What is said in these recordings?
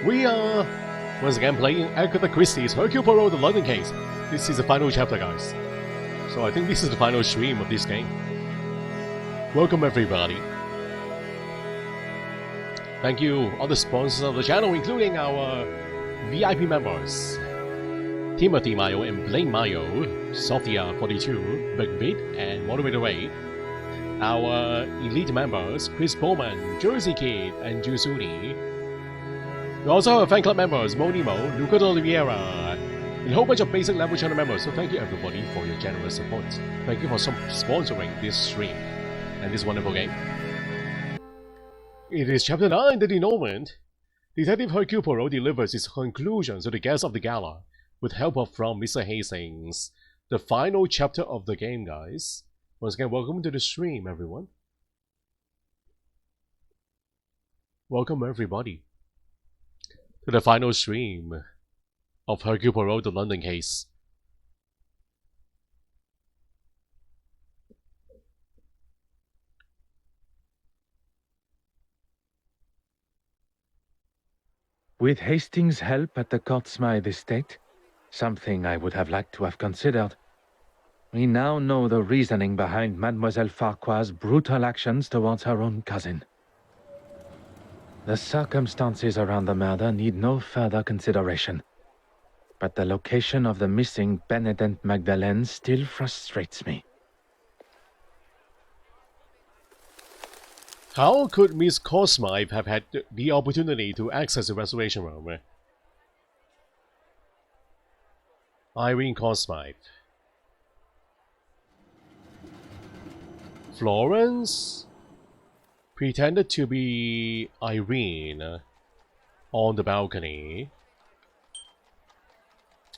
We are once again playing Agatha Christie's Hercule Poirot, the London case. This is the final chapter, guys. So I think this is the final stream of this game. Welcome everybody. Thank you all the sponsors of the channel, including our VIP members. Timothy Mayo and Blaine Mayo, Sophia42, Big Beat, and Moderator Ray. Our elite members, Chris Bowman, Jersey Kid, and Jusuni. We also have fan club members, Monimo, Luca de Oliveira, and a whole bunch of basic level channel members. So thank you everybody for your generous support. Thank you for sponsoring this stream and this wonderful game. It is chapter 9, the denouement. Detective Hercule Poirot delivers his conclusions to the guests of the gala with help from Mr. Hastings. The final chapter of the game, guys. Once again, welcome to the stream, everyone. Welcome everybody to the final stream of Hercule Poirot, the London case. With Hastings' help at the Courtsmith estate, something I would have liked to have considered, we now know the reasoning behind Mademoiselle Farquhar's brutal actions towards her own cousin. The circumstances around the murder need no further consideration, but the location of the missing Benedette Magdalene still frustrates me. How could Miss Courtsmith have had the opportunity to access the reservation room? Irene Courtsmith. Florence pretended to be Irene on the balcony.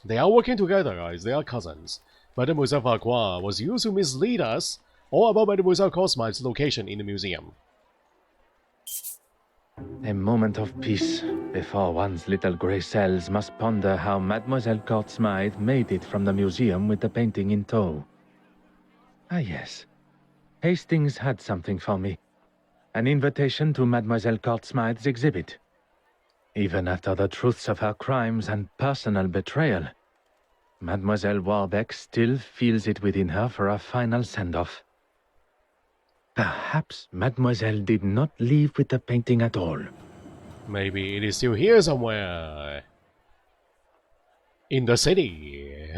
They are working together, guys. They are cousins. Mademoiselle Farquhar was used to mislead us all about Mademoiselle Courtsmith's location in the museum. A moment of peace before one's little grey cells must ponder how Mademoiselle Courtsmith made it from the museum with the painting in tow. Ah yes, Hastings had something for me. An invitation to Mademoiselle Courtsmith's exhibit. Even after the truths of her crimes and personal betrayal, Mademoiselle Warbeck still feels it within her for a final send-off. Perhaps Mademoiselle did not leave with the painting at all. Maybe it is still here somewhere. In the city.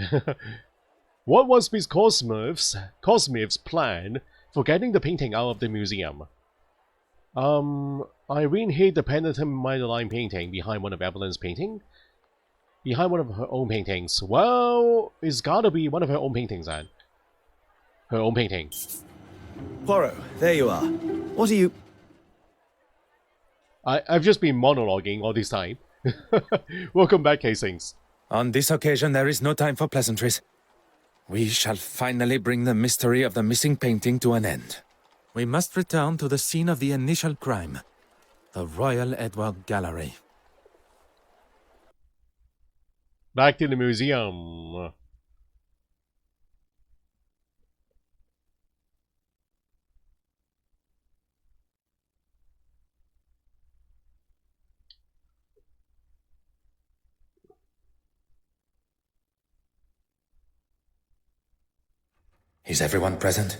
What was Miss Courtsmith's plan for getting the painting out of the museum? Irene hid the Benedette Magdalene painting behind one of Evelyn's painting? Behind one of her own paintings. Well, it's gotta be one of her own paintings then. Her own painting. Poirot, there you are. What are you... I've just been monologuing all this time. Welcome back, Hastings. On this occasion, there is no time for pleasantries. We shall finally bring the mystery of the missing painting to an end. We must return to the scene of the initial crime, the Royal Edward Gallery. Back to the museum. Is everyone present?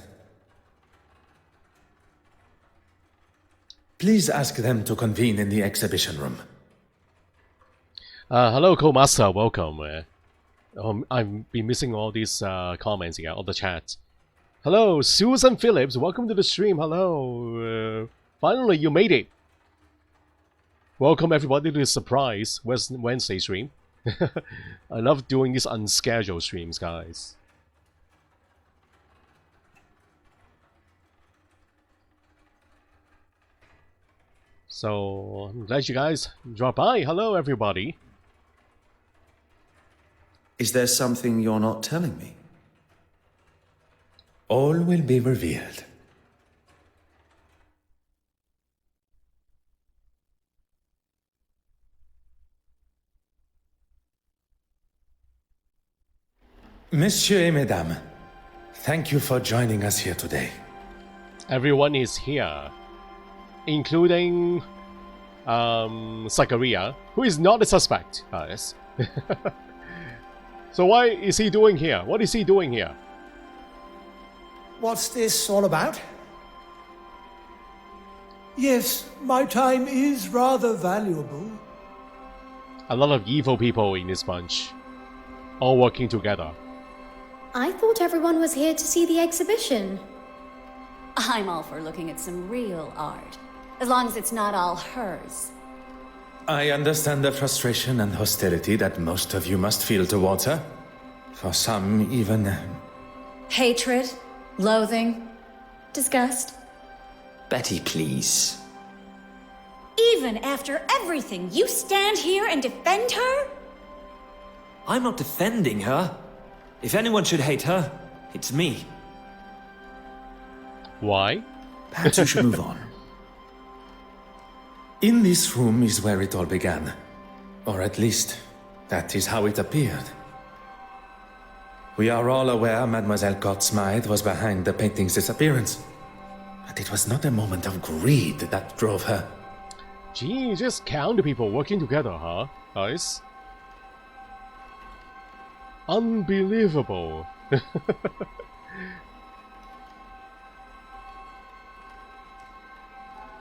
Please ask them to convene in the exhibition room. Hello, Co-Master. Welcome. I've been missing all these comments here, all the chat. Hello, Susan Phillips. Welcome to the stream. Hello. Finally, you made it. Welcome everybody to the surprise Wednesday stream. I love doing these unscheduled streams, guys. So, I'm glad you guys dropped by. Hello, everybody. Is there something you're not telling me? All will be revealed. Messieurs et mesdames, thank you for joining us here today. Everyone is here, including Zachariah, who is not a suspect, guys. So why is he doing here? What is he doing here? What's this all about? Yes, my time is rather valuable. A lot of evil people in this bunch, all working together. I thought everyone was here to see the exhibition. I'm all for looking at some real art, as long as it's not all hers. I understand the frustration and hostility that most of you must feel towards her. For some, even... Hatred, loathing, disgust. Betty, please. Even after everything, you stand here and defend her? I'm not defending her. If anyone should hate her, it's me. Why? Perhaps you should move on. In this room is where it all began. Or at least, that is how it appeared. We are all aware Mademoiselle Court-Smythe was behind the painting's disappearance. But it was not a moment of greed that drove her. Gee, just count the people working together, huh, guys? Unbelievable.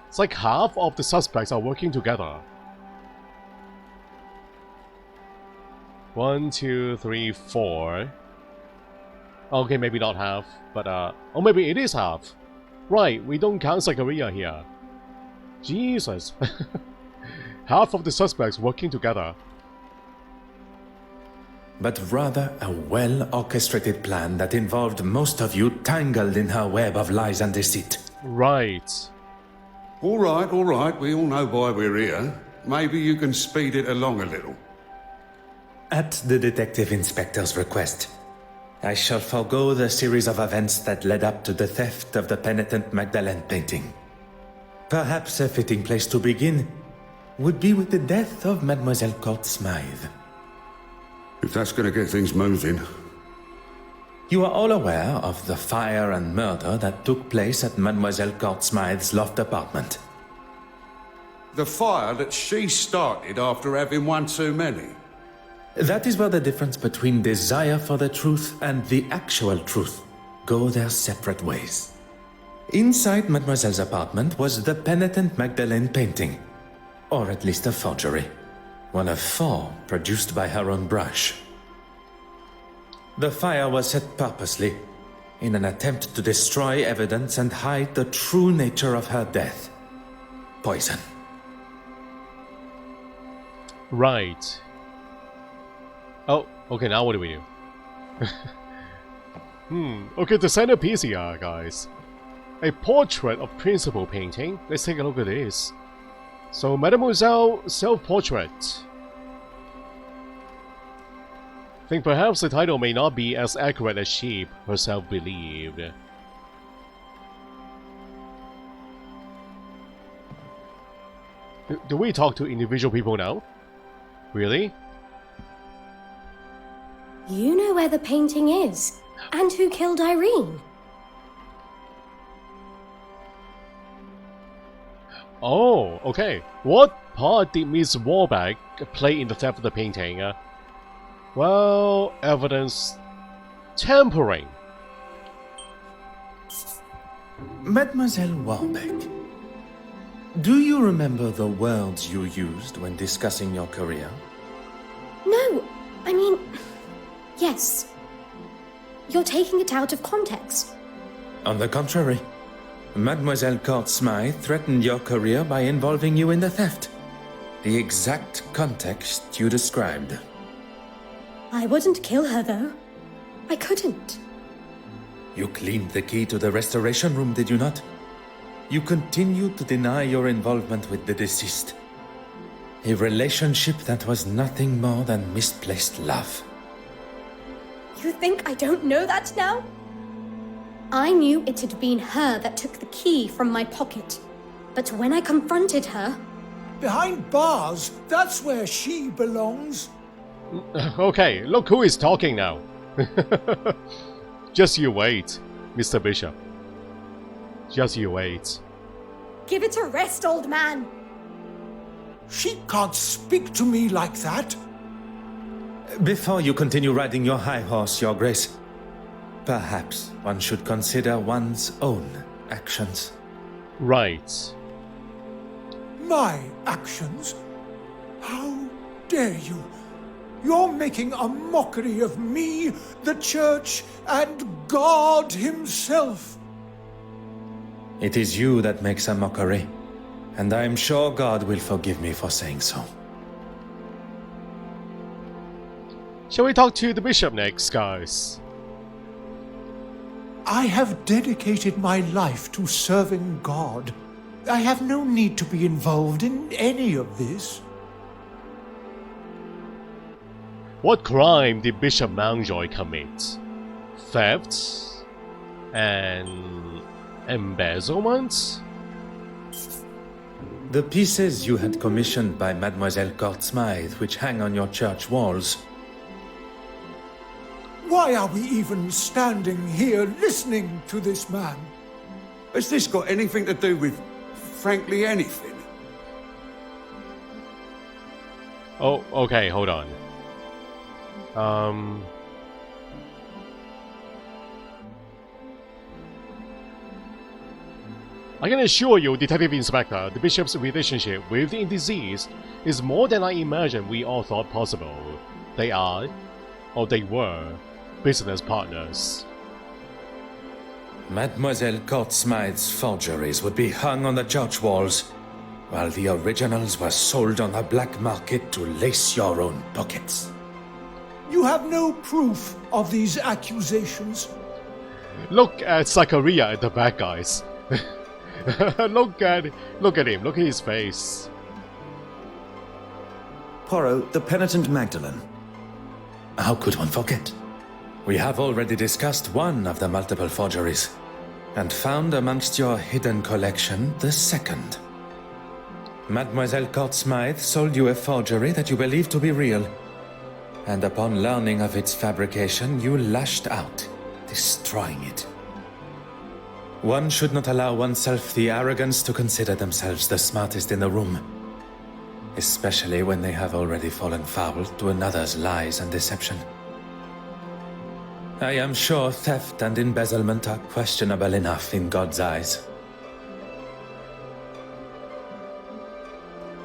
It's like half of the suspects are working together. 1, 2, 3, 4. Okay, maybe not half, but oh, maybe it is half. Right, we don't count Zachariah here. Jesus. Half of the suspects working together. But rather a well-orchestrated plan that involved most of you tangled in her web of lies and deceit. Right. All right, we all know why we're here. Maybe you can speed it along a little. At the Detective Inspector's request, I shall forego the series of events that led up to the theft of the penitent Magdalene painting. Perhaps a fitting place to begin would be with the death of Mademoiselle Court-Smythe. If that's going to get things moving. You are all aware of the fire and murder that took place at Mademoiselle Court-Smythe's loft apartment. The fire that she started after having one too many. That is where the difference between desire for the truth and the actual truth go their separate ways. Inside Mademoiselle's apartment was the penitent Magdalene painting, or at least a forgery. One of 4 produced by her own brush. The fire was set purposely, in an attempt to destroy evidence and hide the true nature of her death. Poison. Right. Oh, okay, now what do we do? Okay, the centerpiece here, guys. A portrait of principal painting. Let's take a look at this. So, Mademoiselle self-portrait. I think perhaps the title may not be as accurate as she herself believed. Do we talk to individual people now? Really? You know where the painting is, and who killed Irene. Oh, okay. What part did Miss Warbeck play in the theft of the painting? Well, evidence tampering. Mademoiselle Warbeck, do you remember the words you used when discussing your career? No, I mean... Yes. You're taking it out of context. On the contrary, Mademoiselle Court-Smythe threatened your career by involving you in the theft. The exact context you described. I wouldn't kill her, though. I couldn't. You cleaned the key to the restoration room, did you not? You continued to deny your involvement with the deceased. A relationship that was nothing more than misplaced love. You think I don't know that now? I knew it had been her that took the key from my pocket. But when I confronted her... Behind bars, that's where she belongs. Okay, look who is talking now. Just you wait, Mr. Bishop. Just you wait. Give it a rest, old man. She can't speak to me like that. Before you continue riding your high horse, Your Grace, perhaps one should consider one's own actions. Right. My actions? How dare you? You're making a mockery of me, the Church, and God Himself. It is you that makes a mockery, and I am sure God will forgive me for saying so. Shall we talk to the bishop next, guys? I have dedicated my life to serving God. I have no need to be involved in any of this. What crime did Bishop Mountjoy commit? Theft? And embezzlement? The pieces you had commissioned by Mademoiselle Court-Smythe, which hang on your church walls. Why are we even standing here listening to this man? Has this got anything to do with, frankly, anything? Oh, okay, hold on. I can assure you, Detective Inspector, the Bishop's relationship with the deceased is more than I imagined we all thought possible. They are, or they were, business partners. Mademoiselle Court-Smythe's forgeries would be hung on the church walls, while the originals were sold on the black market to lace your own pockets. You have no proof of these accusations. Look at Zachariah at the back, guys. look at him. Look at his face. Poirot, the penitent Magdalene. How could one forget? We have already discussed one of the multiple forgeries, and found amongst your hidden collection the second. Mademoiselle Court-Smythe sold you a forgery that you believed to be real, and upon learning of its fabrication, you lashed out, destroying it. One should not allow oneself the arrogance to consider themselves the smartest in the room, especially when they have already fallen foul to another's lies and deception. I am sure theft and embezzlement are questionable enough in God's eyes.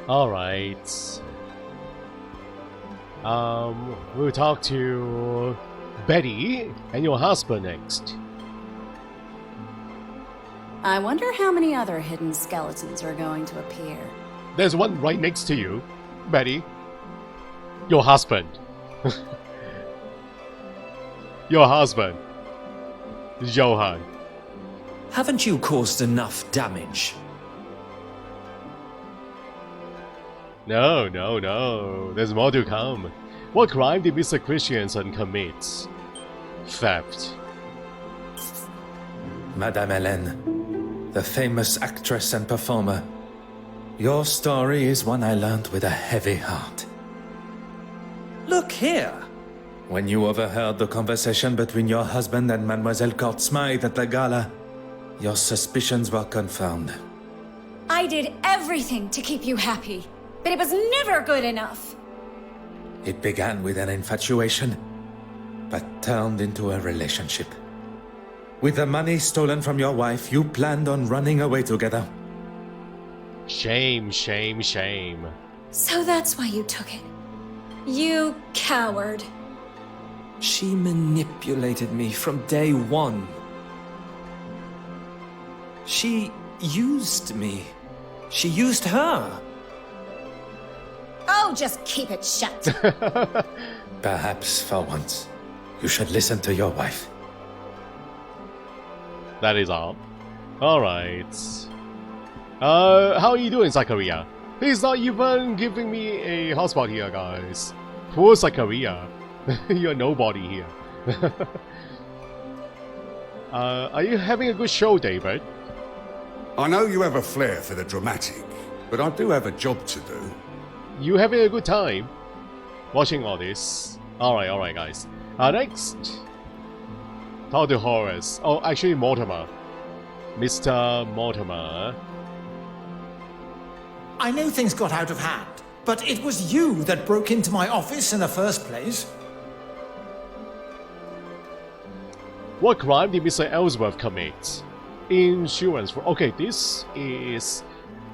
Alright. We'll talk to Betty and your husband next. I wonder how many other hidden skeletons are going to appear. There's one right next to you, Betty. Your husband. Your husband, Johan. Haven't you caused enough damage? No. There's more to come. What crime did Mr. Christiansen commit? Theft. Madame Hélène, the famous actress and performer, your story is one I learned with a heavy heart. Look here! When you overheard the conversation between your husband and Mademoiselle Court-Smythe at the gala, your suspicions were confirmed. I did everything to keep you happy, but it was never good enough. It began with an infatuation, but turned into a relationship. With the money stolen from your wife, you planned on running away together. Shame. So that's why you took it. You coward. She manipulated me from day one. She used me. She used her. Oh, just keep it shut. Perhaps, for once, you should listen to your wife. That is all. Alright. How are you doing, Zachariah? He's not even giving me a hotspot here, guys. Poor Zachariah. You're nobody here. Are you having a good show, David? I know you have a flair for the dramatic, but I do have a job to do. You having a good time watching all this? Alright, guys. Next, talk to Horace. Oh, actually, Mortimer. Mr. Mortimer. I know things got out of hand, But it was you that broke into my office in the first place. What crime did Mr. Ellsworth commit? Insurance fraud. Okay, this is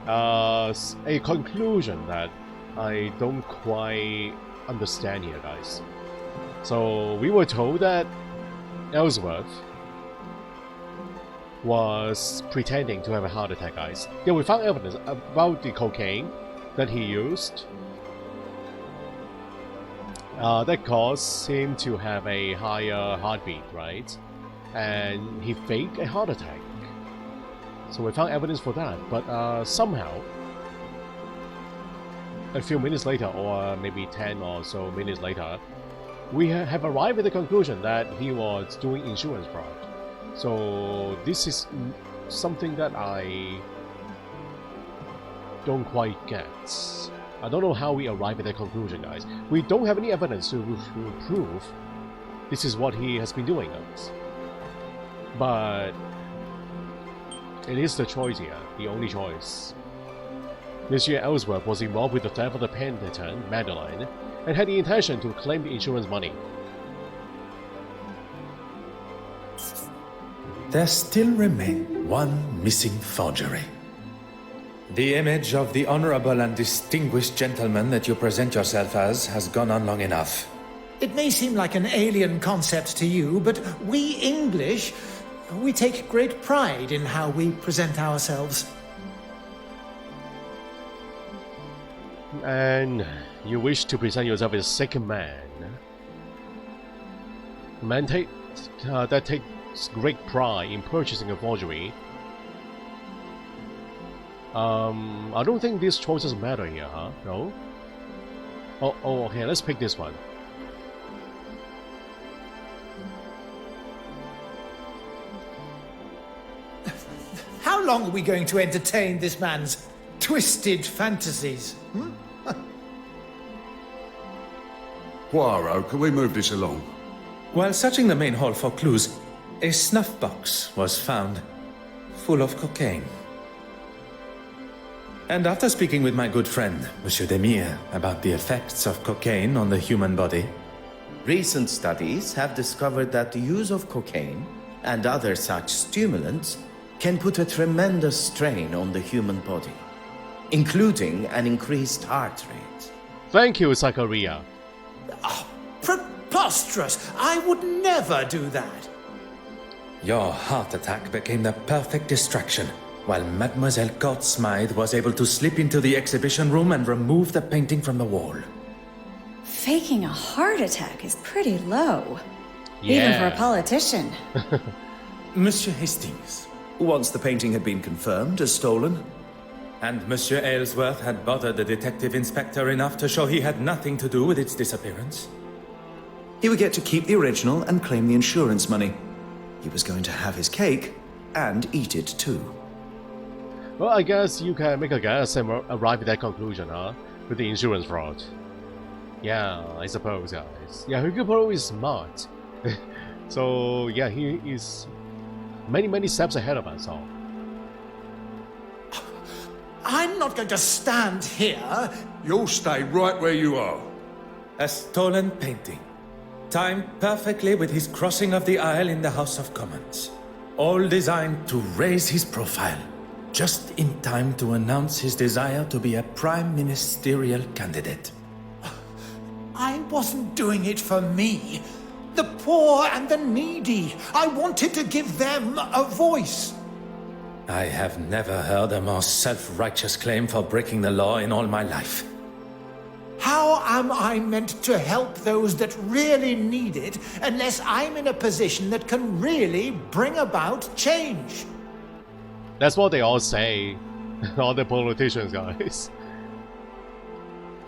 a conclusion that I don't quite understand here, guys. So we were told that Ellsworth was pretending to have a heart attack, guys. Yeah, we found evidence about the cocaine that he used that caused him to have a higher heartbeat, right? And he faked a heart attack. So we found evidence for that, but somehow a few minutes later, or maybe 10 or so minutes later, we have arrived at the conclusion that he was doing insurance fraud. So this is something that I don't quite get. I don't know how we arrive at that conclusion, guys. We don't have any evidence to prove this is what he has been doing, guys. But it is the choice here, the only choice. Monsieur Ellsworth was involved with the theft of the Pendleton, Madeline, and had the intention to claim the insurance money. There still remains one missing forgery. The image of the honorable and distinguished gentleman that you present yourself as has gone on long enough. It may seem like an alien concept to you, but we English, we take great pride in how we present ourselves. And you wish to present yourself as a second man. Man that takes great pride in purchasing a forgery. I don't think these choices matter here, huh? No? Oh, okay, let's pick this one. How long are we going to entertain this man's twisted fantasies? Poirot, can we move this along? While searching the main hall for clues, a snuff box was found, full of cocaine. And after speaking with my good friend, Monsieur Demire, about the effects of cocaine on the human body, recent studies have discovered that the use of cocaine and other such stimulants can put a tremendous strain on the human body, including an increased heart rate. Thank you, Zachariah. Oh, preposterous! I would never do that. your heart attack became the perfect distraction, while Mademoiselle Smythe was able to slip into the exhibition room and remove the painting from the wall. Faking a heart attack is pretty low. Yeah. Even for a politician. Monsieur Hastings. Once the painting had been confirmed as stolen. And Monsieur Aylesworth had bothered the detective inspector enough to show he had nothing to do with its disappearance. He would get to keep the original and claim the insurance money. He was going to have his cake and eat it too. Well, I guess you can make a guess and arrive at that conclusion, huh? With the insurance fraud. Yeah, I suppose, guys. Yeah, Hercule is smart. So, yeah, he is many steps ahead of us all. I'm not going to stand here. You'll stay right where you are. A stolen painting, timed perfectly with his crossing of the aisle in the House of Commons. All designed to raise his profile, just in time to announce his desire to be a prime ministerial candidate. I wasn't doing it for me. The poor and the needy. I wanted to give them a voice. I have never heard a more self-righteous claim for breaking the law in all my life. How am I meant to help those that really need it unless I'm in a position that can really bring about change? That's what they all say. All the politicians, guys.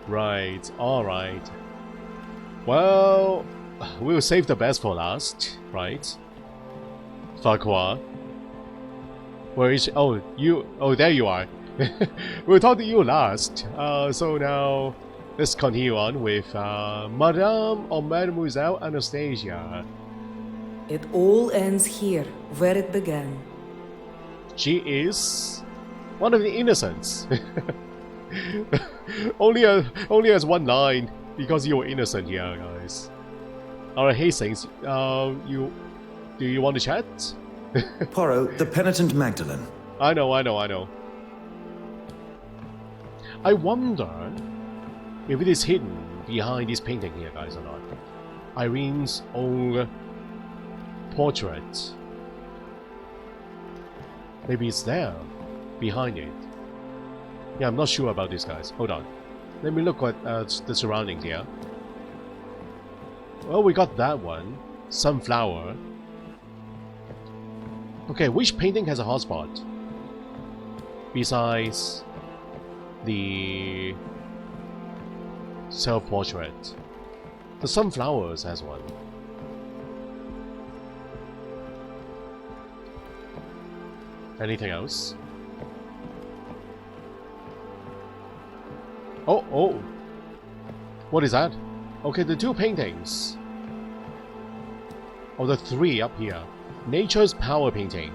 Right, alright. Well, we'll save the best for last, right? Farquhar. Where is... Oh, you... Oh, there you are. We'll talk to you last. So now... Let's continue on with Madame or Mademoiselle Anastasia. It all ends here, where it began. She is one of the innocents. only as one line because you're innocent here, guys. Alright, Hastings, do you want to chat? Poirot, the penitent Magdalene. I know. I wonder if it is hidden behind this painting here, guys, or not. Irene's own portrait. Maybe it's there, behind it. Yeah, I'm not sure about this, guys. Hold on. Let me look at the surroundings here. Well, we got that one. Sunflower. Okay, which painting has a hotspot? Besides the self-portrait. The sunflowers has one. Anything else? Oh! What is that? Okay, the two paintings. Oh, the three up here. Nature's Power painting.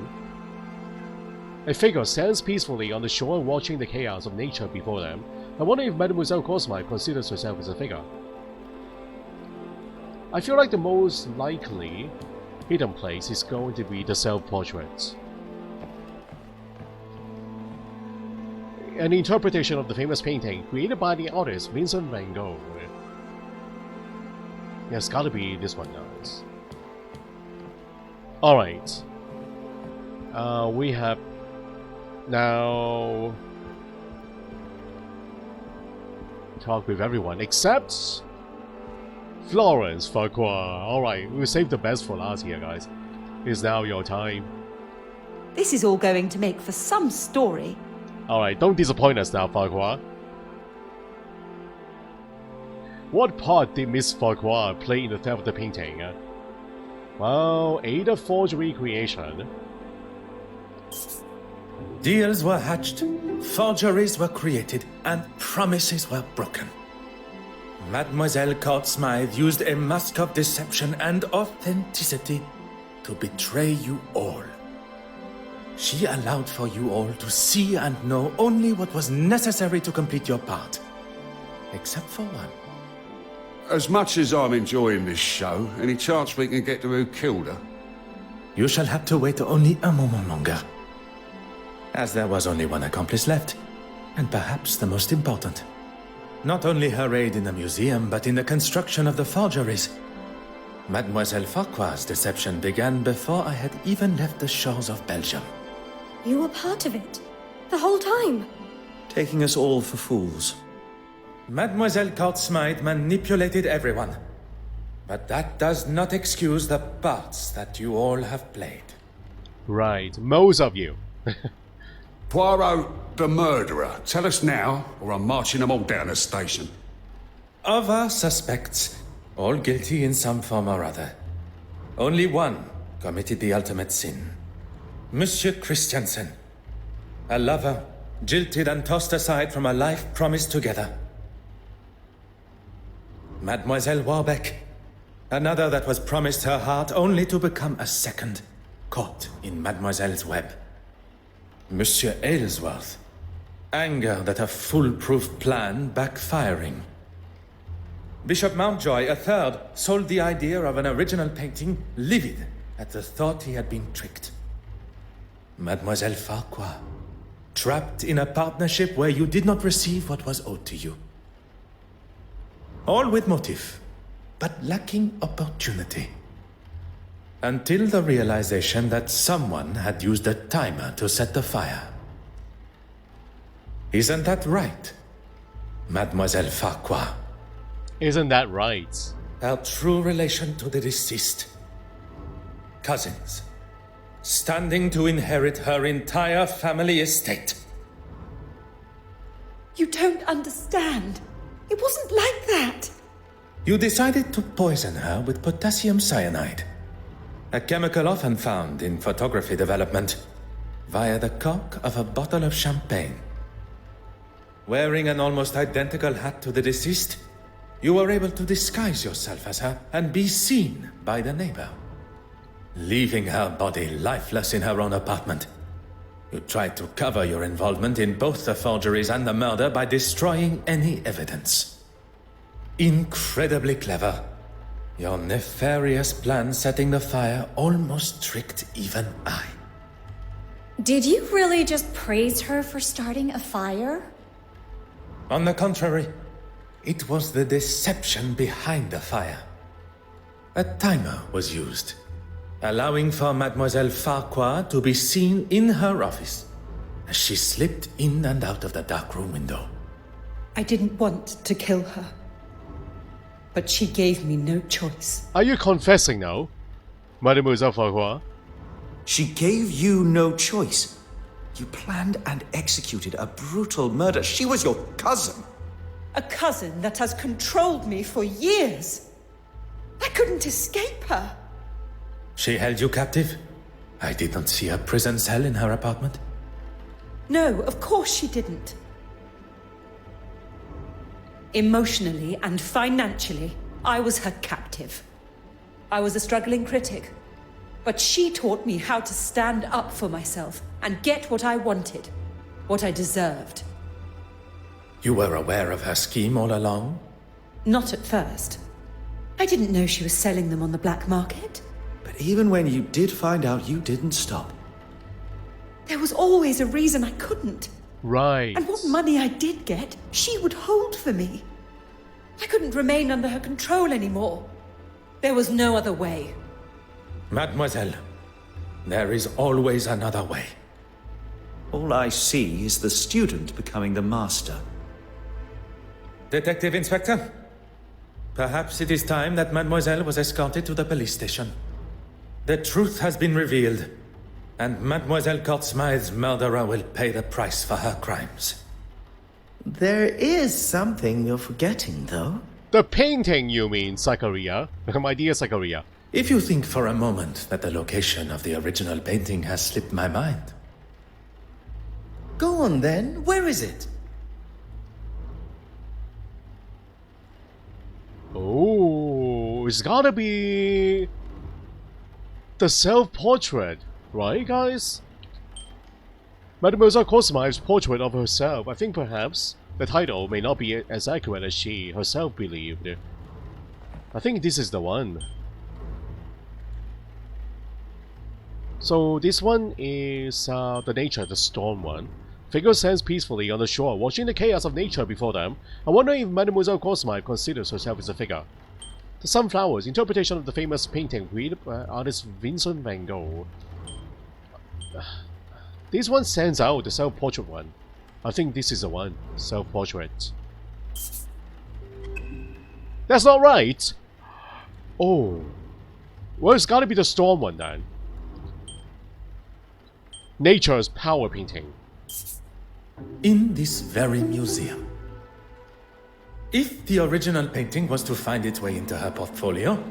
A figure stands peacefully on the shore watching the chaos of nature before them. I wonder if Mademoiselle Cosmide considers herself as a figure. I feel like the most likely hidden place is going to be the self-portrait. An interpretation of the famous painting created by the artist Vincent van Gogh. Yeah, it's gotta be this one, guys. Alright. We have now talked with everyone except Florence Farquhar. Alright, we'll save the best for last here, guys. It's now your time. This is all going to make for some story. Alright, don't disappoint us now, Farquhar. What part did Miss Farquhar play in the theft of the painting? Well, aid of forgery creation. Deals were hatched, forgeries were created, and promises were broken. Mademoiselle Smythe used a mask of deception and authenticity to betray you all. She allowed for you all to see and know only what was necessary to complete your part. Except for one. As much as I'm enjoying this show, any chance we can get to who killed her? You shall have to wait only a moment longer. As there was only one accomplice left, and perhaps the most important. Not only her aid in the museum, but in the construction of the forgeries. Mademoiselle Farquhar's deception began before I had even left the shores of Belgium. You were part of it, the whole time. Taking us all for fools. Mademoiselle Smythe manipulated everyone. But that does not excuse the parts that you all have played. Right, most of you. Poirot, the murderer. Tell us now, or I'm marching them all down the station. Of our suspects, all guilty in some form or other. Only one committed the ultimate sin. Monsieur Christiansen. A lover, jilted and tossed aside from a life promised together. Mademoiselle Warbeck. Another that was promised her heart only to become a second, caught in Mademoiselle's web. Monsieur Aylesworth. Anger that a foolproof plan backfiring. Bishop Mountjoy, a third, sold the idea of an original painting, livid at the thought he had been tricked. Mademoiselle Farquhar, trapped in a partnership where you did not receive what was owed to you. All with motive, but lacking opportunity. Until the realization that someone had used a timer to set the fire. Isn't that right, Mademoiselle Farquhar? Isn't that right? Our true relation to the deceased. Cousins. Standing to inherit her entire family estate. You don't understand. It wasn't like that. You decided to poison her with potassium cyanide. A chemical often found in photography development via the cork of a bottle of champagne. Wearing an almost identical hat to the deceased, you were able to disguise yourself as her and be seen by the neighbor. Leaving her body lifeless in her own apartment. You tried to cover your involvement in both the forgeries and the murder by destroying any evidence. Incredibly clever. Your nefarious plan setting the fire almost tricked even I. Did you really just praise her for starting a fire? On the contrary, it was the deception behind the fire. A timer was used, allowing for Mademoiselle Farquhar to be seen in her office as she slipped in and out of the darkroom window. I didn't want to kill her, but she gave me no choice. Are you confessing now, Mademoiselle Farquhar? She gave you no choice. You planned and executed a brutal murder. She was your cousin. A cousin that has controlled me for years. I couldn't escape her. She held you captive? I did not see a prison cell in her apartment. No, of course she didn't. Emotionally and financially, I was her captive. I was a struggling critic, but she taught me how to stand up for myself and get what I wanted, what I deserved. You were aware of her scheme all along? Not at first. I didn't know she was selling them on the black market. But even when you did find out, you didn't stop. There was always a reason I couldn't. Right. And what money I did get, she would hold for me. I couldn't remain under her control anymore. There was no other way. Mademoiselle, there is always another way. All I see is the student becoming the master. Detective Inspector, perhaps it is time that Mademoiselle was escorted to the police station. The truth has been revealed, and Mademoiselle Courtsmythe's murderer will pay the price for her crimes. There is something you're forgetting, though. The painting, you mean, Zachariah? My dear Zachariah. If you think for a moment that the location of the original painting has slipped my mind. Go on then, where is it? Oh, it's gotta be the self-portrait, right, guys? Mademoiselle Courtsmythe's portrait of herself. I think perhaps the title may not be as accurate as she herself believed. I think this is the one. So this one is the nature, the storm one. Figure stands peacefully on the shore, watching the chaos of nature before them. I wonder if Mademoiselle Courtsmythe considers herself as a figure. The sunflowers, interpretation of the famous painting created by artist Vincent van Gogh. This one stands out, the self-portrait one. I think this is the one, self-portrait. That's not right! Oh. Well, it's gotta be the storm one then. Nature's power painting. In this very museum. If the original painting was to find its way into her portfolio,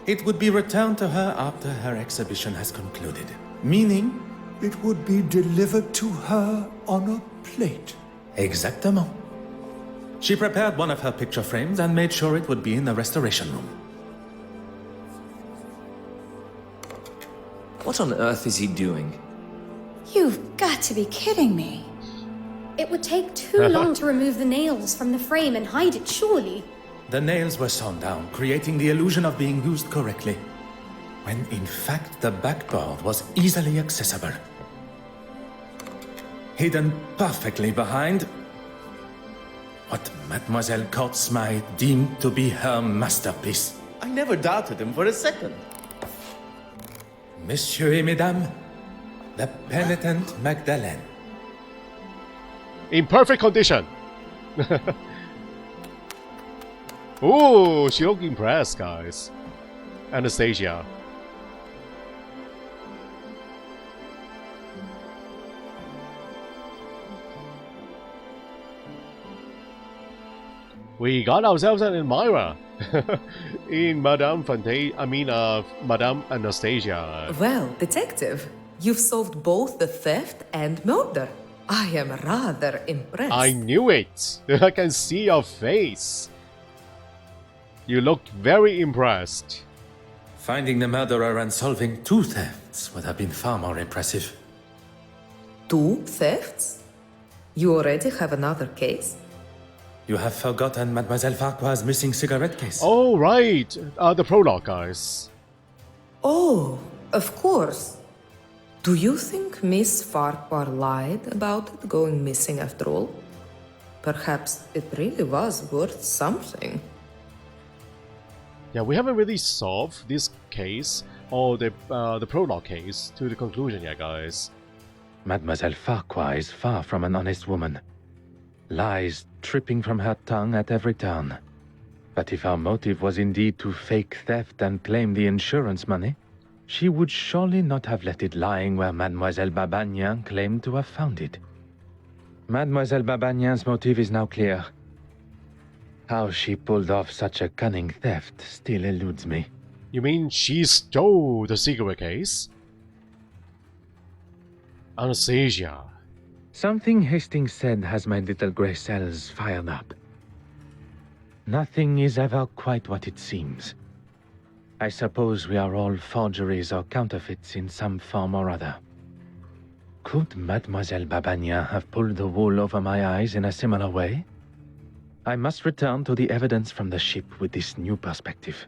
it would be returned to her after her exhibition has concluded. Meaning, it would be delivered to her on a plate. Exactement. She prepared one of her picture frames and made sure it would be in the restoration room. What on earth is he doing? You've got to be kidding me. It would take too long to remove the nails from the frame and hide it, surely. The nails were sawn down, creating the illusion of being used correctly, when in fact the backboard was easily accessible. Hidden perfectly behind what Mademoiselle Courtsmythe deemed to be her masterpiece. I never doubted him for a second. Messieurs et Mesdames, the penitent Magdalene. In perfect condition. Ooh, she looked impressed, guys. Anastasia. We got ourselves an admirer in Madame Anastasia. Well, detective, you've solved both the theft and murder. I am rather impressed. I knew it! I can see your face. You looked very impressed. Finding the murderer and solving two thefts would have been far more impressive. 2 thefts? You already have another case? You have forgotten Mademoiselle Farquhar's missing cigarette case. Oh, right. The prologue, guys. Oh, of course. Do you think Miss Farquhar lied about it going missing after all? Perhaps it really was worth something. Yeah, we haven't really solved this case or the prologue case to the conclusion yet, guys. Mademoiselle Farquhar is far from an honest woman. Lies tripping from her tongue at every turn. But if our motive was indeed to fake theft and claim the insurance money, she would surely not have left it lying where Mademoiselle Babagnan claimed to have found it. Mademoiselle Babagnan's motive is now clear. How she pulled off such a cunning theft still eludes me. You mean she stole the cigarette case? Anastasia. Something Hastings said has my little grey cells fired up. Nothing is ever quite what it seems. I suppose we are all forgeries or counterfeits in some form or other. Could Mademoiselle Babagnan have pulled the wool over my eyes in a similar way? I must return to the evidence from the ship with this new perspective.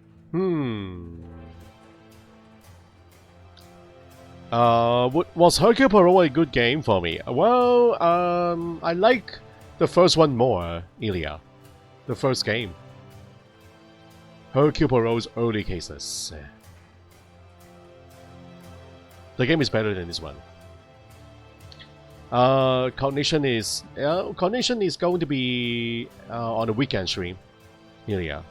Was Hercule Poirot a good game for me? Well, I like the first one more, Ilya. The first game. Hercule Poirot's early cases. The game is better than this one. Cognition is going to be on the weekend stream, Ilya.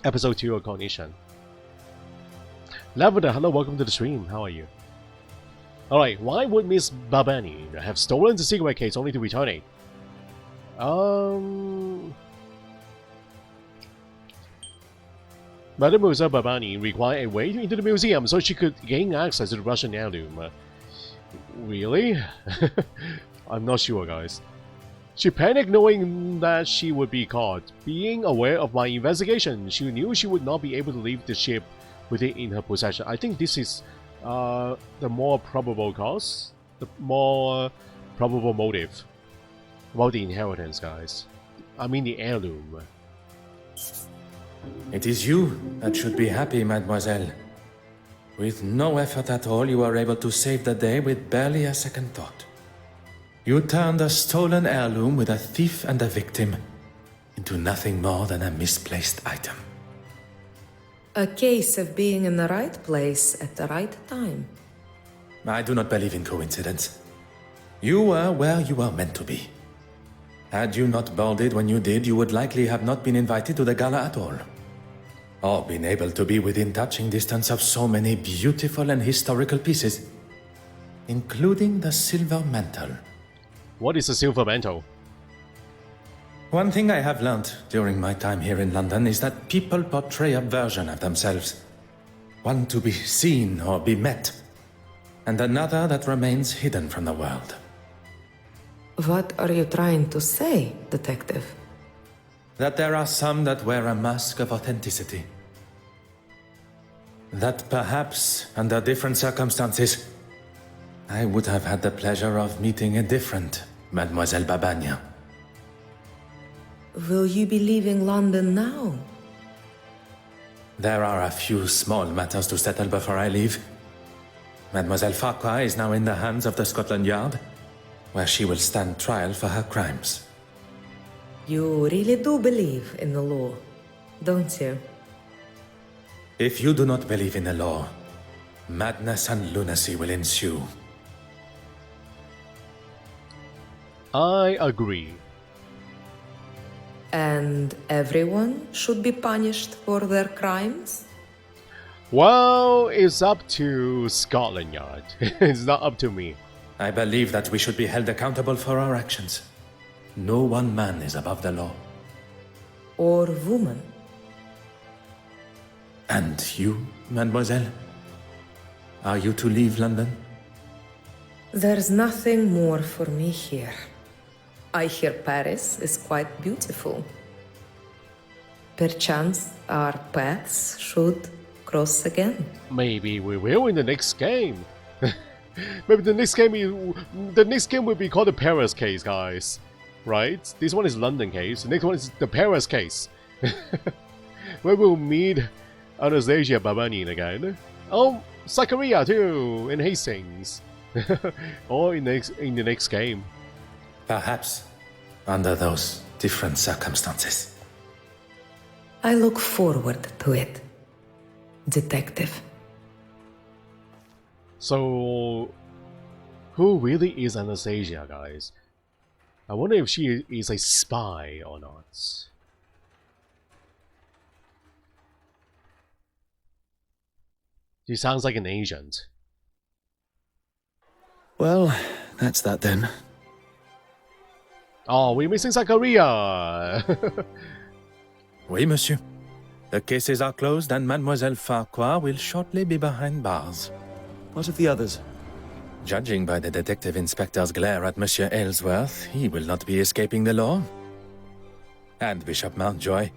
Episode 2 of Cognition. Lavender, hello, welcome to the stream. How are you? Alright, why would Miss Babani have stolen the cigarette case only to return it? Mademoiselle Babani required a way into the museum so she could gain access to the Russian heirloom. Really? I'm not sure, guys. She panicked knowing that she would be caught. Being aware of my investigation, she knew she would not be able to leave the ship with it in her possession. I think this is the more probable cause, the more probable motive about the inheritance, guys. I mean the heirloom. It is you that should be happy, mademoiselle. With no effort at all, you are able to save the day with barely a second thought. You turned a stolen heirloom with a thief and a victim into nothing more than a misplaced item. A case of being in the right place at the right time. I do not believe in coincidence. You were where you were meant to be. Had you not boarded when you did, you would likely have not been invited to the gala at all. Or been able to be within touching distance of so many beautiful and historical pieces, including the silver mantle. What is a silver mantle? One thing I have learned during my time here in London is that people portray a version of themselves. One to be seen or be met, and another that remains hidden from the world. What are you trying to say, detective? That there are some that wear a mask of authenticity. That perhaps, under different circumstances, I would have had the pleasure of meeting a different Mademoiselle Babagnan. Will you be leaving London now? There are a few small matters to settle before I leave. Mademoiselle Farquhar is now in the hands of the Scotland Yard, where she will stand trial for her crimes. You really do believe in the law, don't you? If you do not believe in the law, madness and lunacy will ensue. I agree. And everyone should be punished for their crimes? Well, it's up to Scotland Yard. It's not up to me. I believe that we should be held accountable for our actions. No one man is above the law. Or woman. And you, mademoiselle? Are you to leave London? There's nothing more for me here. I hear Paris is quite beautiful. Perchance our paths should cross again. Maybe we will in the next game. Maybe the next game will be called the Paris case, guys. Right? This one is London case. The next one is the Paris case. Where we'll meet Anastasia Babanin again. Oh, Zachariah too, in Hastings. Or in the next game. Perhaps under those different circumstances. I look forward to it, Detective. So, who really is Anastasia, guys? I wonder if she is a spy or not. She sounds like an agent. Well, that's that then. Oh, we're missing Zachariah! Oui, monsieur. The cases are closed and Mademoiselle Farquhar will shortly be behind bars. What of the others? Judging by the detective inspector's glare at Monsieur Aylesworth, he will not be escaping the law. And Bishop Mountjoy.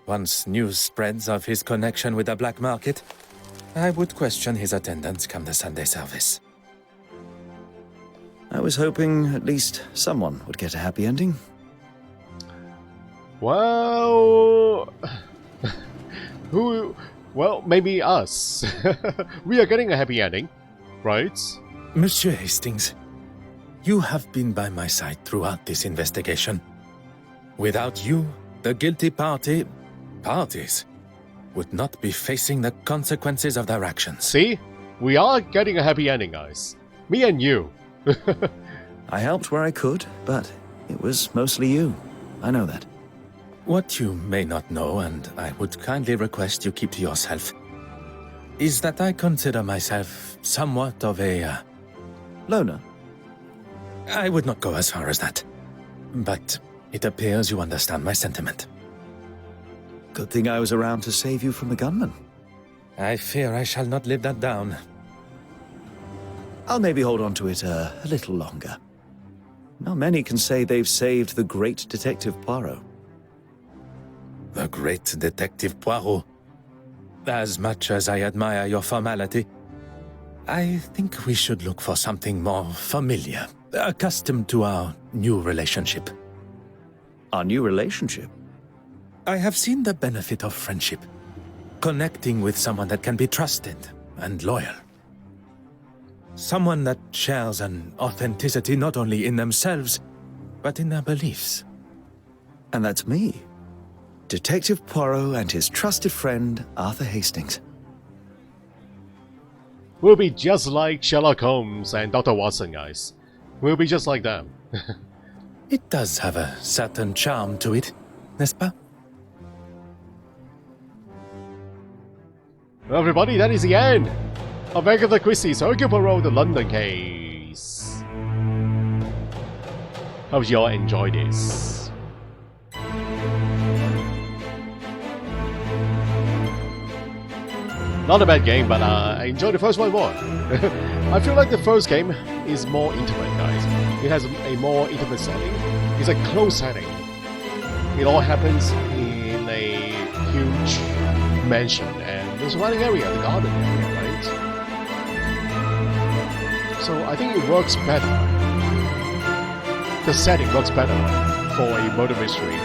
Once news spreads of his connection with the black market, I would question his attendance come the Sunday service. I was hoping at least someone would get a happy ending. Well... Well, maybe us. We are getting a happy ending, right? Monsieur Hastings, you have been by my side throughout this investigation. Without you, the guilty parties, would not be facing the consequences of their actions. See? We are getting a happy ending, guys. Me and you. I helped where I could, but it was mostly you. I know that. What you may not know, and I would kindly request you keep to yourself, is that I consider myself somewhat of a... Loner? I would not go as far as that. But it appears you understand my sentiment. Good thing I was around to save you from the gunman. I fear I shall not live that down. I'll maybe hold on to it a little longer. Not many can say they've saved the great Detective Poirot. The great Detective Poirot. As much as I admire your formality, I think we should look for something more familiar, accustomed to our new relationship. Our new relationship? I have seen the benefit of friendship. Connecting with someone that can be trusted and loyal. Someone that shares an authenticity not only in themselves, but in their beliefs. And that's me. Detective Poirot and his trusted friend, Arthur Hastings. We'll be just like Sherlock Holmes and Dr. Watson, guys. We'll be just like them. It does have a certain charm to it, n'est-ce pas? Well, everybody, that is the end of Agatha Christie's Hercule Poirot, the London case. Hope you all enjoyed this. Not a bad game, but I enjoyed the first one more. I feel like the first game is more intimate, guys. It has a more intimate setting. It's a closed setting. It all happens in a huge mansion and the surrounding area, the garden area, right? So I think it works better. The setting works better for a murder mystery.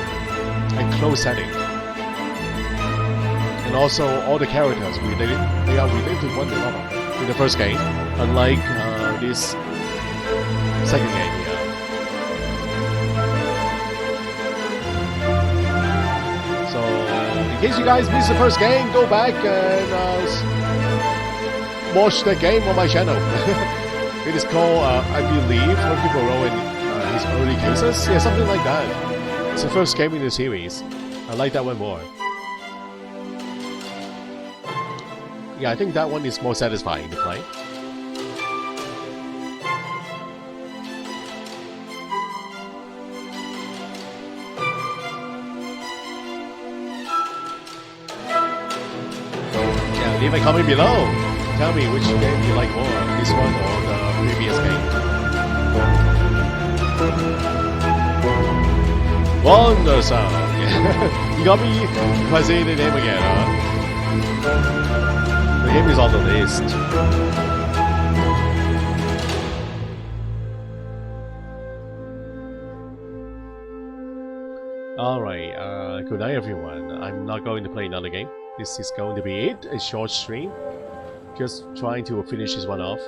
A closed setting. And also, all the characters they are related to one another in the first game, unlike this second game here. So, in case you guys missed the first game, go back and watch the game on my channel. It is called, I believe, Hercule Poirot and his early cases. Yeah, something like that. It's the first game in the series. I like that one more. Yeah, I think that one is more satisfying to play. Yeah, leave a comment below. Tell me which game you like more, this one or the previous game. Wonder Sound. You got me if I say the name again, huh? The game is on the list. Alright, good night everyone. I'm not going to play another game. This is going to be it, a short stream. Just trying to finish this one off.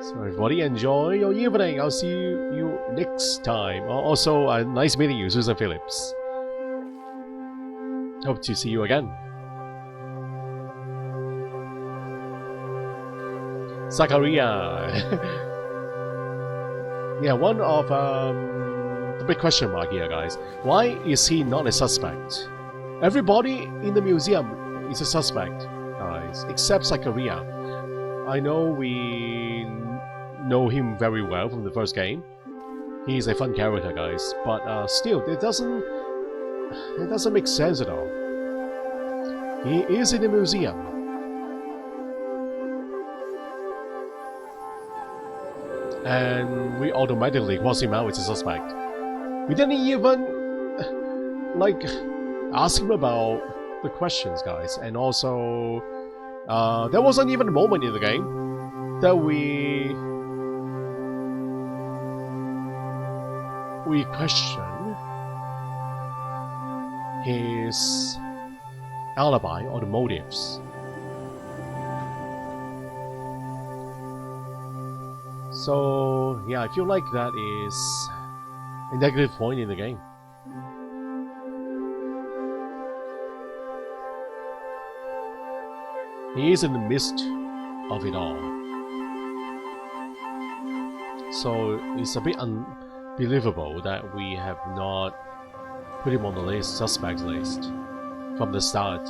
So everybody enjoy your evening. I'll see you next time. Also, nice meeting you, Susan Phillips. Hope to see you again. Zachariah. Yeah, one of the big question mark here, guys. Why is he not a suspect? Everybody in the museum is a suspect, guys, except Zachariah. I know we know him very well from the first game. He's a fun character, guys, but still, it doesn't make sense at all. He is in the museum. And we automatically cross him out as a suspect. We didn't even, like, ask him about the questions, guys. And also, there wasn't even a moment in the game that we question his alibi or the motives. So, yeah, I feel like that is a negative point in the game. He is in the midst of it all. So, it's a bit unbelievable that we have not put him on the suspect list from the start.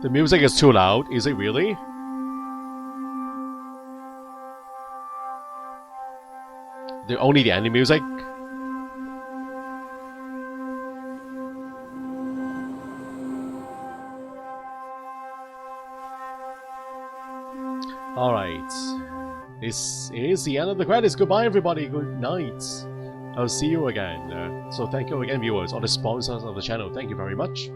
The music is too loud, is it really? Only the ending music? Alright. This is the end of the credits. Goodbye everybody, good night. I'll see you again. So thank you again viewers, all the sponsors of the channel, thank you very much.